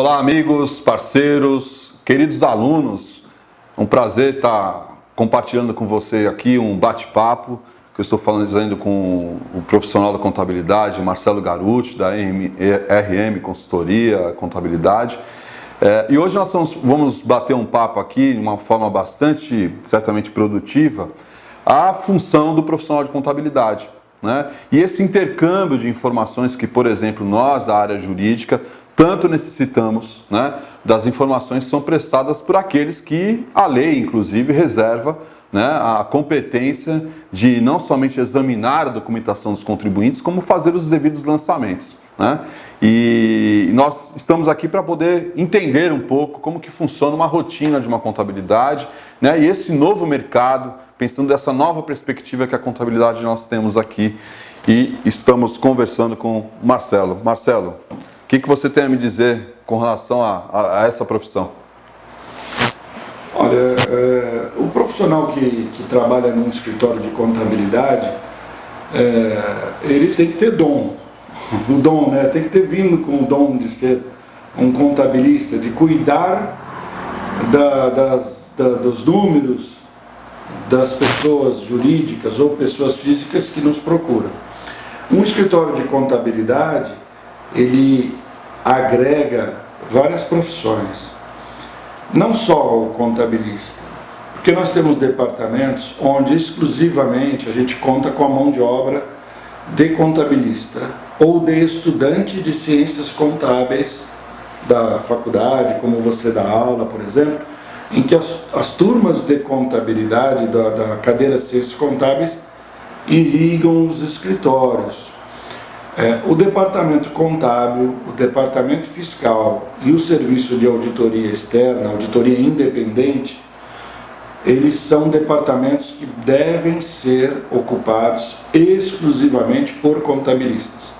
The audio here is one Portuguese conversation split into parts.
Olá, amigos, parceiros, queridos alunos. É um prazer estar compartilhando com você aqui um bate-papo que eu estou fazendo com o profissional da contabilidade, Marcelo Garuti, da RM Consultoria Contabilidade. E hoje nós vamos bater um papo aqui de uma forma bastante, certamente produtiva, a função do profissional de contabilidade, né? E esse intercâmbio de informações que, por exemplo, nós da área jurídica tanto necessitamos, né, das informações que são prestadas por aqueles que a lei, inclusive, reserva, né, a competência de não somente examinar a documentação dos contribuintes, como fazer os devidos lançamentos, né? E nós estamos aqui para poder entender um pouco como que funciona uma rotina de uma contabilidade, né, e esse novo mercado, pensando nessa nova perspectiva que a contabilidade nós temos aqui. E estamos conversando com o Marcelo. Marcelo, o que você tem a me dizer com relação a essa profissão? Olha, o profissional que trabalha num escritório de contabilidade, ele tem que ter dom. O dom, né? Tem que ter vindo com o dom de ser um contabilista, de cuidar dos números das pessoas jurídicas ou pessoas físicas que nos procuram. Um escritório de contabilidade, ele agrega várias profissões, não só o contabilista, porque nós temos departamentos onde exclusivamente a gente conta com a mão de obra de contabilista ou de estudante de ciências contábeis da faculdade, como você dá aula, por exemplo, em que as turmas de contabilidade da cadeira Ciências Contábeis irrigam os escritórios. O departamento contábil, o departamento fiscal e o serviço de auditoria externa, auditoria independente, eles são departamentos que devem ser ocupados exclusivamente por contabilistas.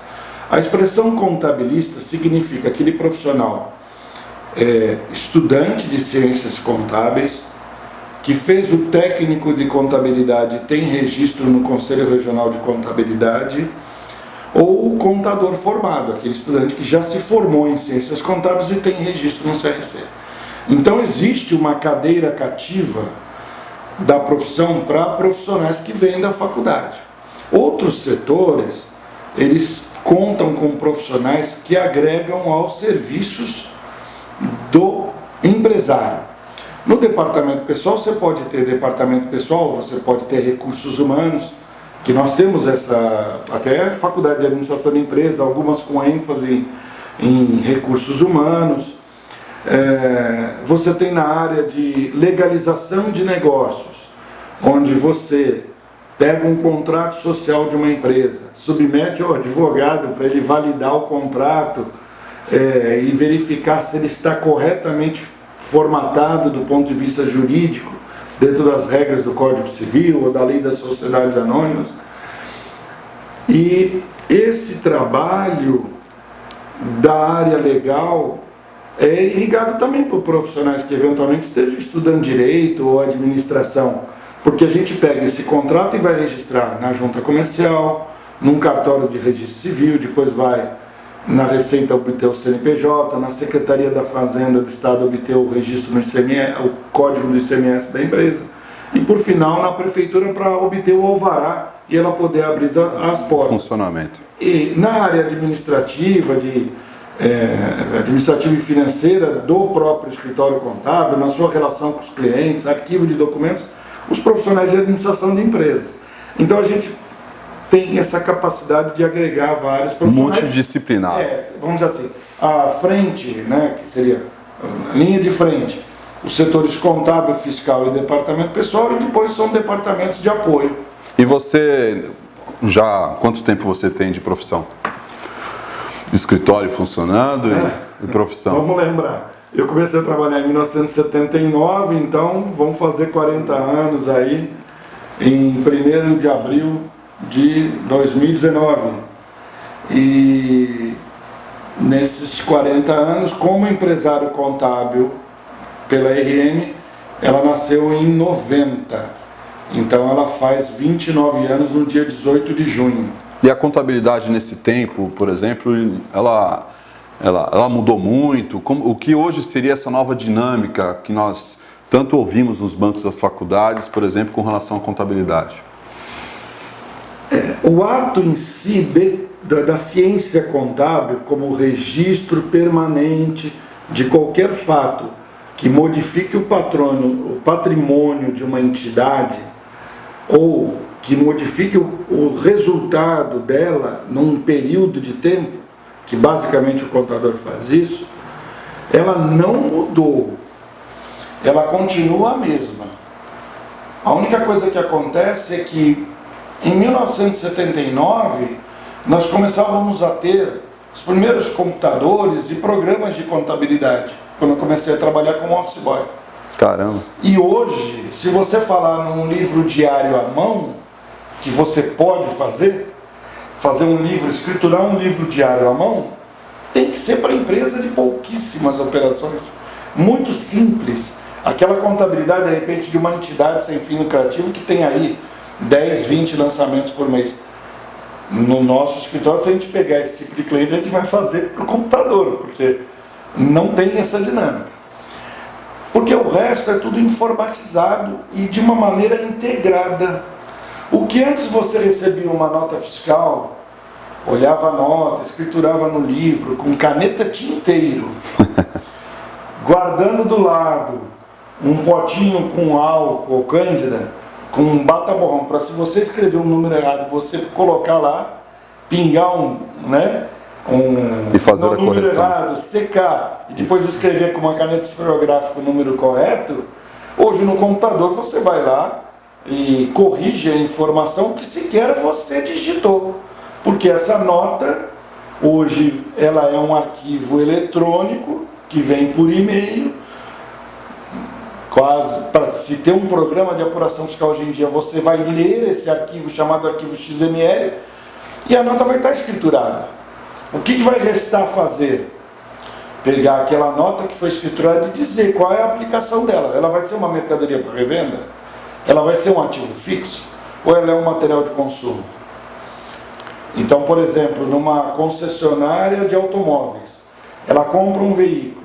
A expressão contabilista significa aquele profissional estudante de ciências contábeis, que fez o técnico de contabilidade e tem registro no Conselho Regional de Contabilidade, ou o contador formado, aquele estudante que já se formou em ciências contábeis e tem registro no CRC. Então existe uma cadeira cativa da profissão para profissionais que vêm da faculdade. Outros setores, eles contam com profissionais que agregam aos serviços do empresário. No departamento pessoal, você pode ter departamento pessoal, você pode ter recursos humanos, que nós temos até faculdade de administração de empresa, algumas com ênfase em recursos humanos. Você tem na área de legalização de negócios, onde você pega um contrato social de uma empresa, submete ao advogado para ele validar o contrato e verificar se ele está corretamente formatado do ponto de vista jurídico, dentro das regras do Código Civil ou da Lei das Sociedades Anônimas. E esse trabalho da área legal é irrigado também por profissionais que eventualmente estejam estudando direito ou administração, porque a gente pega esse contrato e vai registrar na junta comercial, num cartório de registro civil, depois vai na Receita obter o CNPJ, na Secretaria da Fazenda do Estado obter o registro no ICMS, o código do ICMS da empresa, e por final na Prefeitura para obter o alvará e ela poder abrir as portas. Funcionamento. E na área administrativa, administrativa e financeira do próprio escritório contábil, na sua relação com os clientes, arquivo de documentos, os profissionais de administração de empresas. Então a gente tem essa capacidade de agregar vários profissionais. Multidisciplinar. Vamos dizer assim, a frente, né, que seria a linha de frente, os setores contábil, fiscal e departamento pessoal, e depois são departamentos de apoio. E você, quanto tempo você tem de profissão? De escritório funcionando e profissão? Vamos lembrar, eu comecei a trabalhar em 1979, então vamos fazer 40 anos aí, em 1º de abril de 2019. E nesses 40 anos, como empresário contábil pela RM, ela nasceu em 90. Então ela faz 29 anos no dia 18 de junho. E a contabilidade nesse tempo, por exemplo, ela ela mudou muito? O que hoje seria essa nova dinâmica que nós tanto ouvimos nos bancos das faculdades, por exemplo, com relação à contabilidade? O ato em si da ciência contábil, como registro permanente de qualquer fato que modifique o patrimônio de uma entidade, ou que modifique o resultado dela num período de tempo, que basicamente o contador faz isso, ela não mudou, ela continua a mesma. A única coisa que acontece é que em 1979 nós começávamos a ter os primeiros computadores e programas de contabilidade, quando eu comecei a trabalhar como office boy. Caramba! E hoje, se você falar num livro diário à mão, que você pode fazer um livro, escriturar um livro diário à mão, tem que ser para empresa de pouquíssimas operações, muito simples. Aquela contabilidade, de repente, de uma entidade sem fim lucrativo que tem aí 10, 20 lançamentos por mês. No nosso escritório, se a gente pegar esse tipo de cliente, a gente vai fazer para o computador, porque não tem essa dinâmica. Porque o resto é tudo informatizado e de uma maneira integrada. O que antes você recebia uma nota fiscal, olhava a nota, escriturava no livro, com caneta tinteiro, guardando do lado um potinho com álcool, cândida, com um bata-borrão, para se você escrever um número errado, você colocar lá, pingar e fazer a número correção. errado, secar, e depois escrever com uma caneta esferográfica o número correto. Hoje no computador você vai lá e corrige a informação que sequer você digitou, porque essa nota hoje ela é um arquivo eletrônico que vem por e-mail. Quase, para se ter um programa de apuração fiscal hoje em dia, você vai ler esse arquivo chamado arquivo XML e a nota vai estar escriturada. O que vai restar fazer? Pegar aquela nota que foi escriturada e dizer qual é a aplicação dela. Ela vai ser uma mercadoria para revenda? Ela vai ser um ativo fixo? Ou ela é um material de consumo? Então, por exemplo, numa concessionária de automóveis, ela compra um veículo.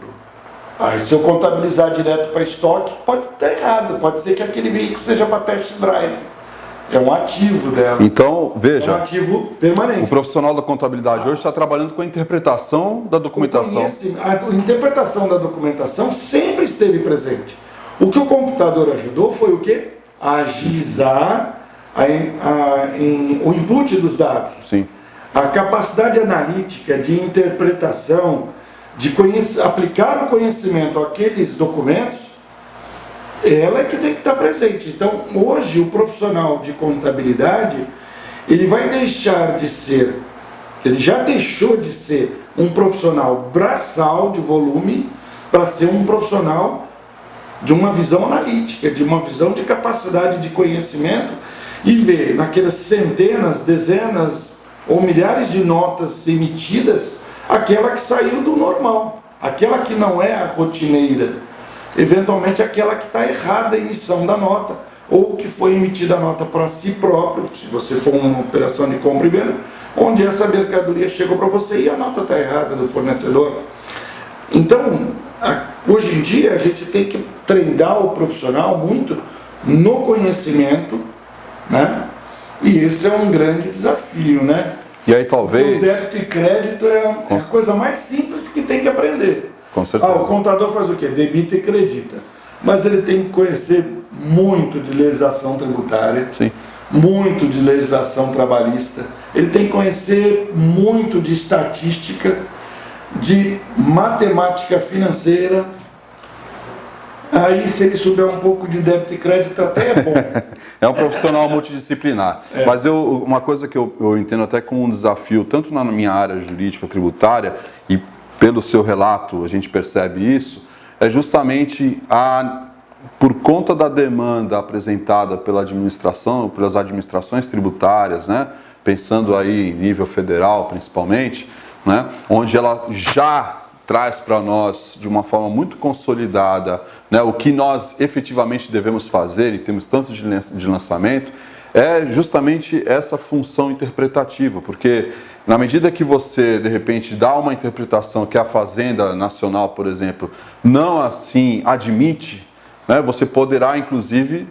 Aí, se eu contabilizar direto para estoque, pode estar errado. Pode ser que aquele veículo seja para test drive. É um ativo dela. Então, veja, é um ativo permanente. O profissional da contabilidade hoje está trabalhando com a interpretação da documentação. A interpretação da documentação sempre esteve presente. O que o computador ajudou foi o quê? A agilizar o input dos dados. Sim. A capacidade analítica de interpretação, de aplicar o conhecimento àqueles documentos, ela é que tem que estar presente. Então, hoje, o profissional de contabilidade, ele vai deixar de ser, ele já deixou de ser um profissional braçal de volume para ser um profissional de uma visão analítica, de uma visão de capacidade de conhecimento e ver naquelas centenas, dezenas ou milhares de notas emitidas, aquela que saiu do normal, aquela que não é a rotineira, eventualmente aquela que está errada a emissão da nota, ou que foi emitida a nota para si próprio, se você for uma operação de compra e venda, onde essa mercadoria chegou para você e a nota está errada do fornecedor. Então, hoje em dia a gente tem que treinar o profissional muito no conhecimento, né? E esse é um grande desafio, né? E aí talvez... O débito e crédito é a coisa mais simples que tem que aprender. Com certeza. O contador faz o quê? Debita e acredita. Mas ele tem que conhecer muito de legislação tributária, sim, muito de legislação trabalhista, ele tem que conhecer muito de estatística, de matemática financeira. Aí, se ele souber um pouco de débito e crédito, até é bom. É um profissional multidisciplinar. Mas uma coisa que eu entendo até como um desafio, tanto na minha área jurídica tributária, e pelo seu relato a gente percebe isso, é justamente por conta da demanda apresentada pela administração, pelas administrações tributárias, né? Pensando aí em nível federal principalmente, né? Onde ela já traz para nós de uma forma muito consolidada, né, o que nós efetivamente devemos fazer, e temos tanto de lançamento, é justamente essa função interpretativa, porque na medida que você, de repente, dá uma interpretação que a Fazenda Nacional, por exemplo, não assim admite, né, você poderá, inclusive,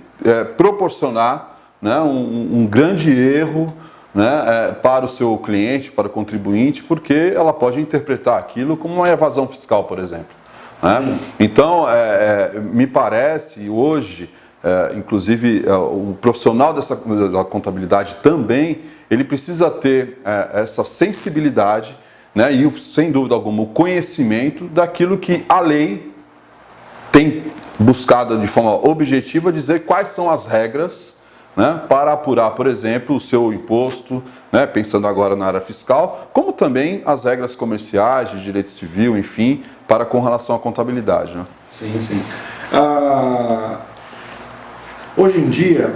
proporcionar, né, um grande erro, né, para o seu cliente, para o contribuinte, porque ela pode interpretar aquilo como uma evasão fiscal, por exemplo. Né? Então, me parece hoje, inclusive o profissional da contabilidade também, ele precisa ter essa sensibilidade, né, e sem dúvida alguma o conhecimento daquilo que a lei tem buscado de forma objetiva dizer quais são as regras, né, para apurar, por exemplo, o seu imposto, né, pensando agora na área fiscal, como também as regras comerciais, de direito civil, enfim, para com relação à contabilidade. Né? Sim, sim. Hoje em dia,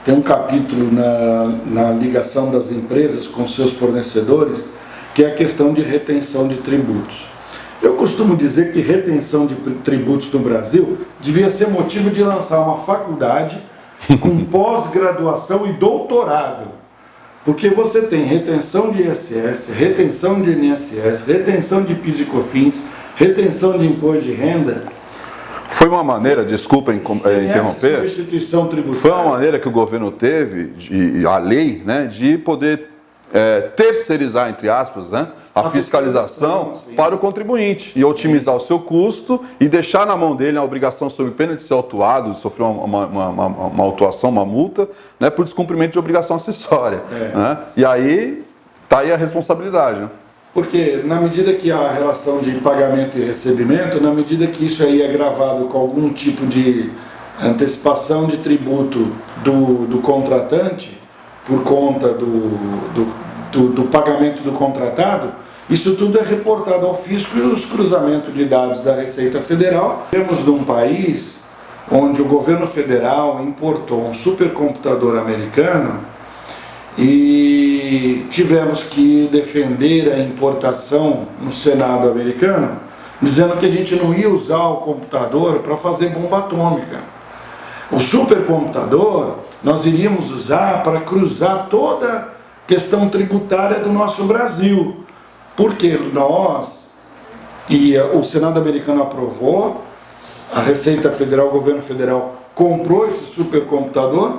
tem um capítulo na ligação das empresas com seus fornecedores, que é a questão de retenção de tributos. Eu costumo dizer que retenção de tributos no Brasil devia ser motivo de lançar uma faculdade com pós-graduação e doutorado. Porque você tem retenção de ISS, retenção de INSS, retenção de PIS e COFINS, retenção de imposto de renda. Foi uma maneira, desculpa interromper, substituição tributária. Foi uma maneira que o governo teve, a lei, né, de poder terceirizar, entre aspas, né, a fiscalização para o contribuinte e otimizar o seu custo e deixar na mão dele a obrigação sob pena de ser autuado, de sofrer uma autuação, uma multa, né, por descumprimento de obrigação acessória. Né? E aí está aí a responsabilidade. Né? Porque na medida que há a relação de pagamento e recebimento, na medida que isso aí é gravado com algum tipo de antecipação de tributo do contratante, por conta do pagamento do contratado, isso tudo é reportado ao fisco e os cruzamentos de dados da Receita Federal. Temos de um país onde o governo federal importou um supercomputador americano e tivemos que defender a importação no Senado americano, dizendo que a gente não ia usar o computador para fazer bomba atômica. O supercomputador nós iríamos usar para cruzar toda a questão tributária do nosso Brasil, porque nós, e o Senado americano aprovou, a Receita Federal, o governo federal comprou esse supercomputador.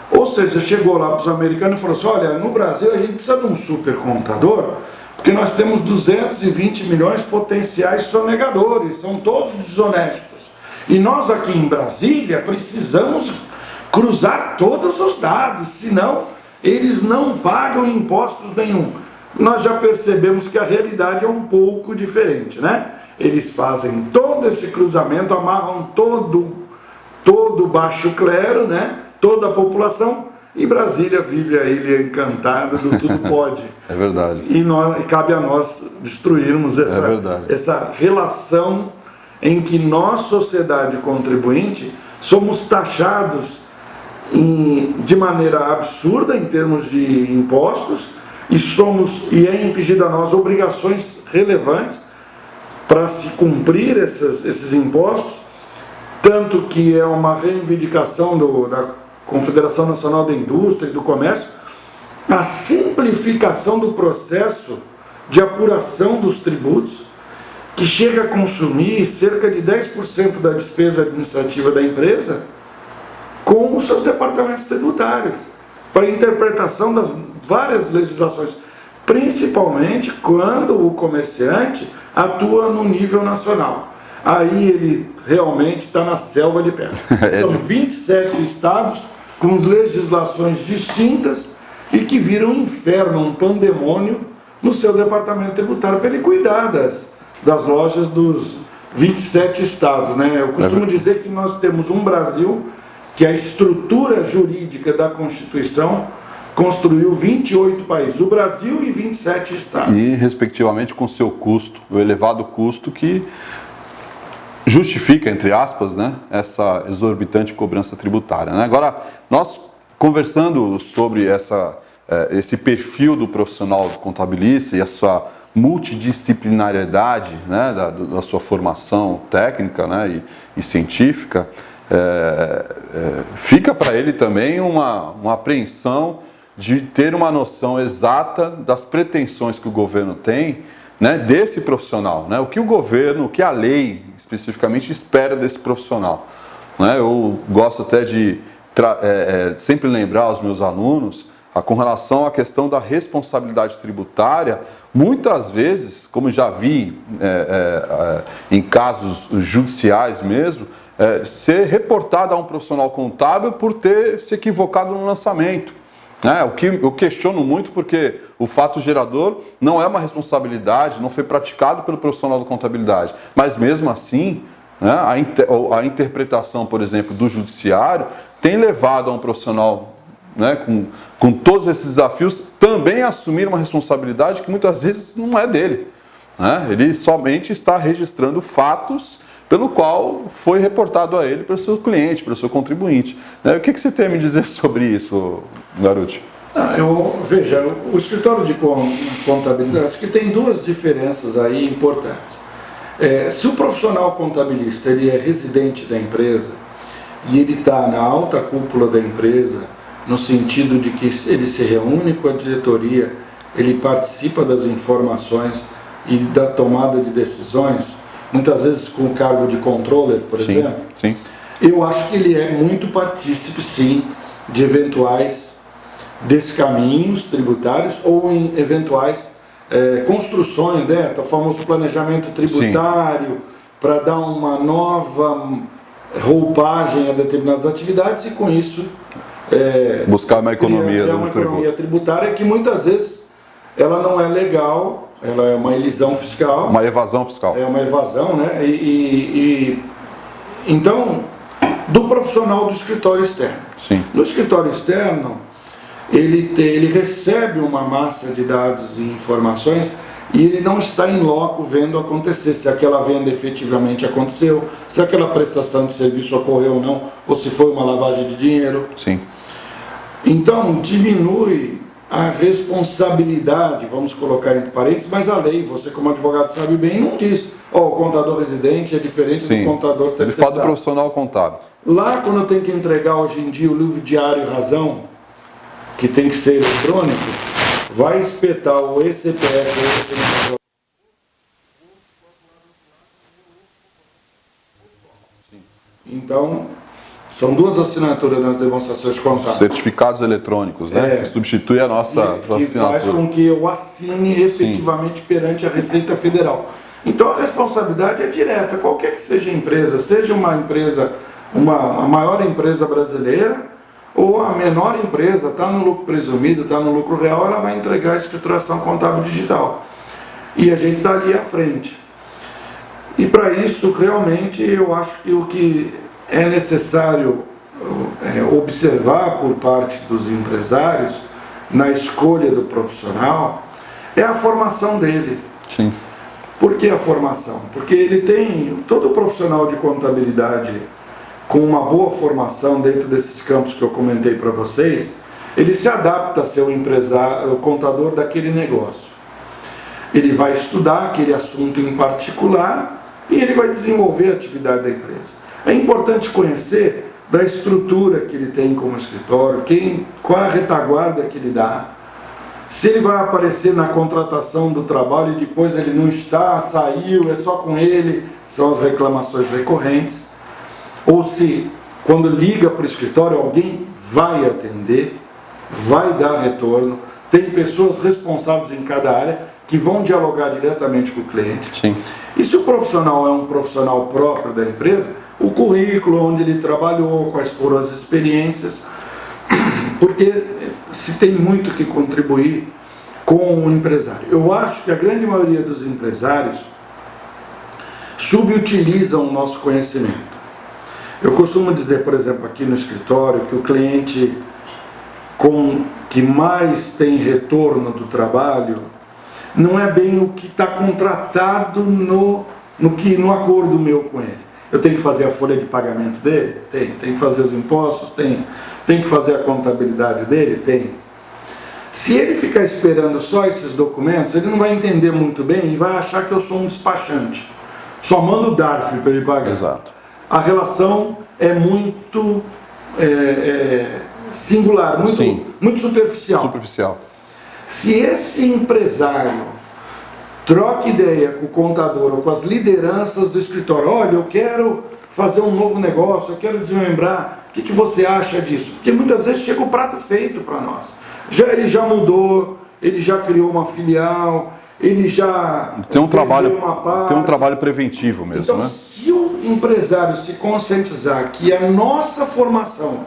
Ou seja, chegou lá para os americanos e falou assim, olha, no Brasil a gente precisa de um supercomputador, porque nós temos 220 milhões de potenciais sonegadores, são todos desonestos. E nós aqui em Brasília precisamos cruzar todos os dados, senão eles não pagam impostos nenhum. Nós já percebemos que a realidade é um pouco diferente, né? Eles fazem todo esse cruzamento, amarram todo o baixo clero, né? Toda a população, e Brasília vive a ilha encantada do tudo pode. É verdade. E cabe a nós destruirmos essa relação em que nós, sociedade contribuinte, somos taxados de maneira absurda em termos de impostos e é impingida a nós obrigações relevantes para se cumprir esses impostos, tanto que é uma reivindicação da Confederação Nacional da Indústria e do Comércio, a simplificação do processo de apuração dos tributos, que chega a consumir cerca de 10% da despesa administrativa da empresa, com os seus departamentos tributários, para a interpretação das várias legislações, principalmente quando o comerciante atua no nível nacional. Aí ele realmente está na selva de pedra. São 27 estados com legislações distintas e que viram um inferno, um pandemônio no seu departamento tributário para ele cuidar das lojas dos 27 estados. Né? Eu costumo dizer que nós temos um Brasil que a estrutura jurídica da Constituição construiu 28 países, o Brasil e 27 estados. E, respectivamente, com seu custo, o elevado custo que justifica, entre aspas, né, essa exorbitante cobrança tributária. Né? Agora, nós conversando sobre esse perfil do profissional contabilista e a sua multidisciplinariedade, né, da sua formação técnica, né, e científica, fica para ele também uma apreensão de ter uma noção exata das pretensões que o governo tem, né, desse profissional, né? O que o governo, o que a lei especificamente espera desse profissional, né? Eu gosto até de sempre lembrar aos meus alunos com relação à questão da responsabilidade tributária. Muitas vezes, como já vi em casos judiciais mesmo, ser reportado a um profissional contábil por ter se equivocado no lançamento. O que eu questiono muito, porque o fato gerador não é uma responsabilidade, não foi praticado pelo profissional da contabilidade, mas mesmo assim, né, a interpretação, por exemplo, do judiciário tem levado a um profissional, né, com todos esses desafios também assumir uma responsabilidade que muitas vezes não é dele, né? Ele somente está registrando fatos pelo qual foi reportado a ele pelo seu cliente, pelo seu contribuinte. O que você tem a me dizer sobre isso, Garuti? Veja, o escritório de contabilidade, acho que tem duas diferenças aí importantes. Se o profissional contabilista ele é residente da empresa e ele está na alta cúpula da empresa, no sentido de que ele se reúne com a diretoria, ele participa das informações e da tomada de decisões, muitas vezes com o cargo de controller, por exemplo, sim. Eu acho que ele é muito partícipe, sim, de eventuais descaminhos tributários ou em eventuais construções, né, o famoso planejamento tributário, para dar uma nova roupagem a determinadas atividades e com isso buscar uma economia, uma economia tributária que muitas vezes ela não é legal, ela é uma elisão fiscal. Uma evasão fiscal. É uma evasão, né? Então, do profissional do escritório externo. Sim. No escritório externo, ele recebe uma massa de dados e informações e ele não está em loco vendo acontecer, se aquela venda efetivamente aconteceu, se aquela prestação de serviço ocorreu ou não, ou se foi uma lavagem de dinheiro. Sim. Então, diminui a responsabilidade, vamos colocar entre parênteses, mas a lei, você como advogado sabe bem, não diz, o contador residente é diferente do contador terceirizado. Ele fala do profissional contábil. Lá, quando eu tenho que entregar hoje em dia o livro diário e razão, que tem que ser eletrônico, vai espetar o ECPF, Então, são duas assinaturas nas demonstrações contábeis. Certificados eletrônicos, né? Que substitui a nossa que assinatura. Faz com que eu assine efetivamente perante a Receita Federal. Então a responsabilidade é direta, qualquer que seja a empresa, seja uma empresa, a maior empresa brasileira ou a menor empresa, está no lucro presumido, está no lucro real, ela vai entregar a escrituração contábil digital. E a gente está ali à frente. E para isso, realmente, eu acho que o que é necessário observar por parte dos empresários na escolha do profissional é a formação dele. Sim. Por que a formação? Porque ele tem, todo profissional de contabilidade com uma boa formação dentro desses campos que eu comentei para vocês, ele se adapta a ser o empresário, o contador daquele negócio. Ele vai estudar aquele assunto em particular e ele vai desenvolver a atividade da empresa. É importante conhecer da estrutura que ele tem como escritório, qual a retaguarda que ele dá, se ele vai aparecer na contratação do trabalho e depois ele não está, saiu, é só com ele, são as reclamações recorrentes, ou se quando liga para o escritório alguém vai atender, vai dar retorno, tem pessoas responsáveis em cada área que vão dialogar diretamente com o cliente. Sim. E se o profissional é um profissional próprio da empresa, o currículo, onde ele trabalhou, quais foram as experiências, porque se tem muito que contribuir com o empresário. Eu acho que a grande maioria dos empresários subutilizam o nosso conhecimento. Eu costumo dizer, por exemplo, aqui no escritório, que o cliente que mais tem retorno do trabalho não é bem o que está contratado no acordo meu com ele. Eu tenho que fazer a folha de pagamento dele? Tem que fazer os impostos? Tem que fazer a contabilidade dele? Tem. Se ele ficar esperando só esses documentos, ele não vai entender muito bem e vai achar que eu sou um despachante. Só mando o DARF para ele pagar. Exato. a relação é muito singular, muito superficial. Superficial. Se esse empresário troca ideia com o contador ou com as lideranças do escritório, olha, eu quero fazer um novo negócio, eu quero desmembrar, o que você acha disso? Porque muitas vezes chega o prato feito para nós. Ele já mudou, ele já criou uma filial, ele já tem um trabalho, uma parte. Tem um trabalho preventivo mesmo, então, né? Se o empresário se conscientizar que a nossa formação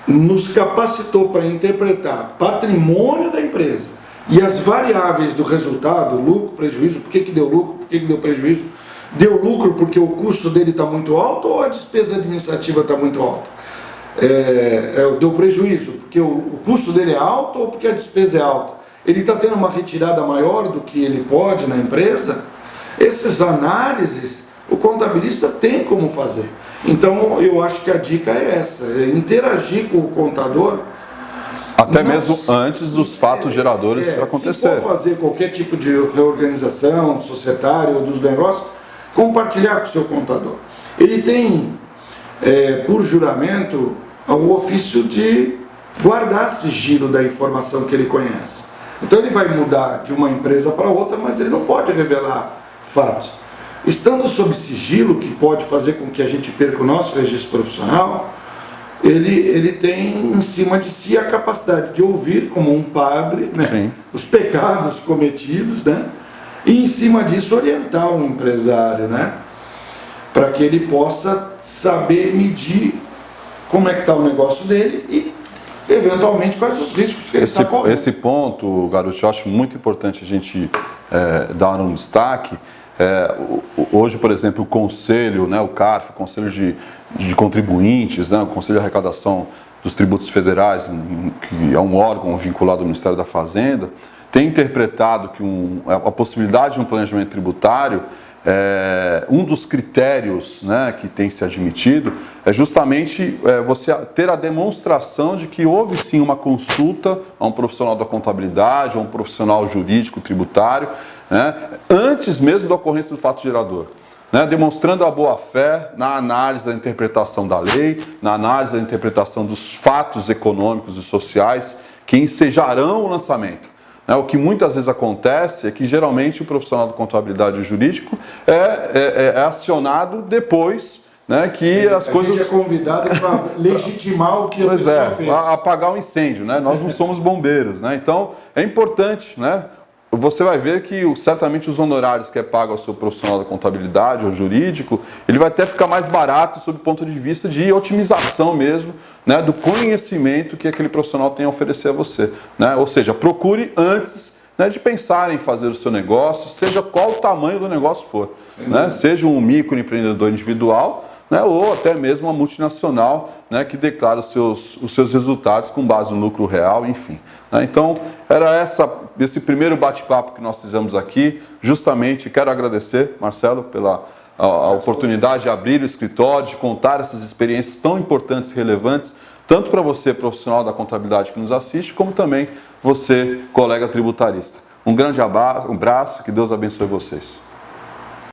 nos capacitou para interpretar patrimônio da empresa e as variáveis do resultado, lucro, prejuízo, por que deu lucro, por que deu prejuízo, deu lucro porque o custo dele está muito alto ou a despesa administrativa está muito alta? Deu prejuízo porque o custo dele é alto ou porque a despesa é alta? Ele está tendo uma retirada maior do que ele pode na empresa? Essas análises o contabilista tem como fazer. Então eu acho que a dica é essa, interagir com o contador. Até mesmo antes dos fatos geradores acontecerem. Se for fazer qualquer tipo de reorganização societária ou dos negócios, compartilhar com o seu contador. Ele tem, por juramento, o ofício de guardar sigilo da informação que ele conhece. Então ele vai mudar de uma empresa para outra, mas ele não pode revelar fatos. Estando sob sigilo, que pode fazer com que a gente perca o nosso registro profissional, ele tem em cima de si a capacidade de ouvir, como um padre, né, os pecados cometidos, né, e em cima disso orientar o empresário, né, para que ele possa saber medir como é que está o negócio dele e, eventualmente, quais os riscos que ele está correndo. Esse ponto, Garuti, eu acho muito importante a gente dar um destaque. Hoje, por exemplo, o Conselho, né, o CARF, o Conselho de Contribuintes, né, o Conselho de Arrecadação dos Tributos Federais, que é um órgão vinculado ao Ministério da Fazenda, tem interpretado que a possibilidade de um planejamento tributário, um dos critérios, né, que tem se admitido é justamente você ter a demonstração de que houve sim uma consulta a um profissional da contabilidade, a um profissional jurídico tributário, né, antes mesmo da ocorrência do fato gerador, né, demonstrando a boa-fé na análise da interpretação da lei, na análise da interpretação dos fatos econômicos e sociais que ensejarão o lançamento. O que muitas vezes acontece é que geralmente o profissional da contabilidade e jurídico é acionado depois, né, que as coisas... A gente é convidado para legitimar o que a pessoa fez. Apagar o incêndio, né? Nós não somos bombeiros, né? Então é importante, né? Você vai ver que certamente os honorários que é pago ao seu profissional da contabilidade ou jurídico, ele vai até ficar mais barato sob o ponto de vista de otimização mesmo, né, do conhecimento que aquele profissional tem a oferecer a você, né? Ou seja, procure antes, né, de pensar em fazer o seu negócio, seja qual o tamanho do negócio for, né? Seja um microempreendedor individual, né, ou até mesmo uma multinacional, né, que declara os seus resultados com base no lucro real, enfim. Né? Então, era esse primeiro bate-papo que nós fizemos aqui. Justamente quero agradecer, Marcelo, pela oportunidade de abrir o escritório, de contar essas experiências tão importantes e relevantes, tanto para você, profissional da contabilidade que nos assiste, como também você, colega tributarista. Um grande abraço, que Deus abençoe vocês.